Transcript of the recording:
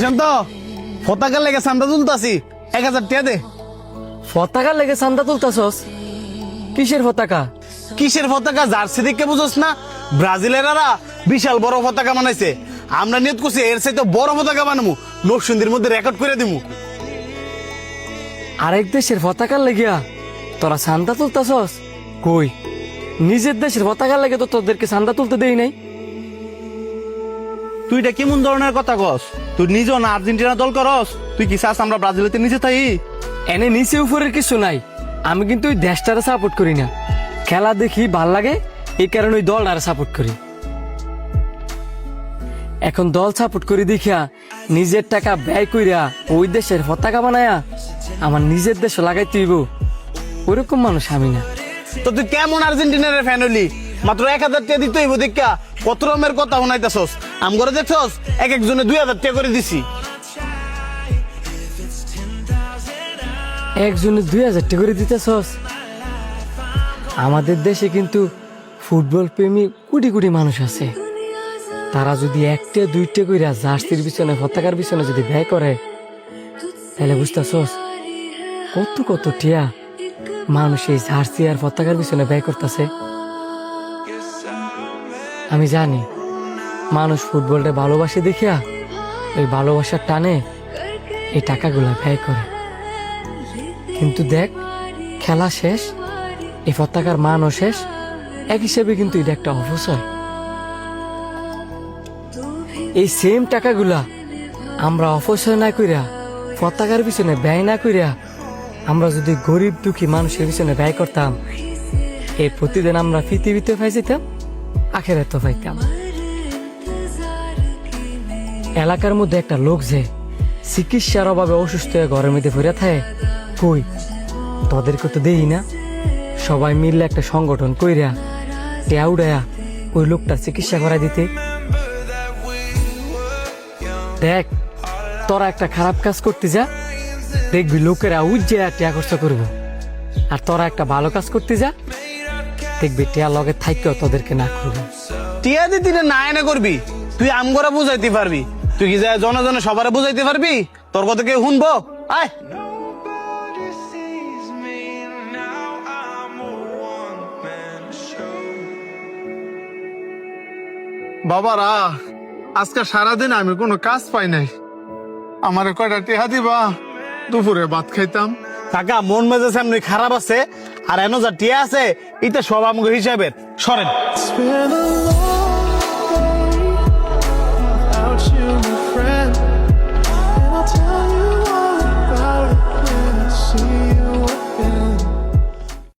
শান্ত, পতাকার লেগে চান্দা তুলতাছি, 1000 টাকা দে। পতাকার লেগে চান্দা তুলতাছস? কিসের পতাকা? কিসের পতাকা? জার্সি দেখে বুঝোস না? ব্রাজিলেরা বিশাল বড় পতাকা বানাইছে। আমরা নিয়ত করছি এর চাইতে বড় পতাকা বানাবো, নরসিংদীর মধ্যে রেকর্ড করে দিমু। আরেক দেশের পতাকার লেগিয়া তোরা চান্দা তুলতাছস? কই, নিজের দেশের পতাকার লেগে তো তোদেরকে চান্দা তুলতে দেই নাই। তুই এটা কেমন ধরনের কথা কস? তুই নিজেও না আর্জেন্টিনা দল করস? তুই কি চাস আমরা ব্রাজিলেতে নিজে তাই? এনে নিচে উপরের কিছু নাই, আমি কিন্তু ওই দেশটারে সাপোর্ট করি না। খেলা দেখি ভাল লাগে, এই কারণে ওই দলটারে সাপোর্ট করি। এখন দল সাপোর্ট করি দেখিয়া নিজের টাকা ব্যয় কইরা ওই দেশের পতাকা বানায়া আমার নিজের দেশে লাগাইতে হইব, ওরকম মানুষ আমি না। তো তুই কেমন আর্জেন্টিনার ফ্যান হলি? মাত্র 1000 টাকা দিতে হইব দেখা কত রকমের কথা শোনাইতেছস। আম করে দেখছস এক একজনে 2000 টাকা করে দিছি। একজনে 2000 টাকা করে দিতেছস? আমাদের দেশে কিন্তু ফুটবল প্রেমী কোটি কোটি মানুষ আছে। তারা যদি 1-2 কইরা জার্সির পিছনে পতাকার পিছনে যদি ব্যয় করে, তাহলে বুঝতেছস কত কত টিয়া মানুষ এই জার্সি আর পতাকার পিছনে ব্যয় করতেছে। আমি জানি মানুষ ফুটবলটা ভালোবাসে দেখিয়া ওই ভালোবাসার টানে এই টাকাগুলা ব্যয় করে, কিন্তু দেখ খেলা শেষ, এই পতাকার মানও শেষ। এক হিসেবে কিন্তু এটা একটা অপচয়। এই সেম টাকাগুলা আমরা অপচয় না কইরা, পতাকার পিছনে ব্যয় না কইরা, আমরা যদি গরিব দুঃখী মানুষের পিছনে ব্যয় করতাম, এই প্রতিদিন আমরা পৃথিবীতে পাইছিতাম, আখেরাতে পাইতাম। এলাকার মধ্যে একটা লোক যে চিকিৎসার অভাবে অসুস্থ হয়ে ঘরের মধ্যে ফিরে থাকে, কই তোদেরকে তো দেই না? সবাই মিললে একটা সংগঠন কইরা টেয়া উড়ায়া ওই লোকটা চিকিৎসা করাই দিতে। দেখ তোরা একটা খারাপ কাজ করতে যা, দেখবি লোকেরা উজ্জা টেয়া খরচ করবো। আর তোরা একটা ভালো কাজ করতে যা, দেখবি টেয়া লগে থাইকেও তোদেরকে না করবো। টিয়া দিতি না এনে করবি, তুই আম করে বুঝাইতে পারবি? তুই কি যায় জনে জনে সবারে বুঝাইতে পারবি? তোর কথা কেউ শুনবো? আয় বাবারা, আজকে সারাদিন আমি কোনো কাজ পাই নাই। আমারে কয়টা টেহা দিবা, দুপুরে ভাত খাইতাম। কাকা মন মেজাজ এমনি খারাপ আছে, আর এনো যা টিয়া আছে এটা সব আমগো হিসাবের। সরেন।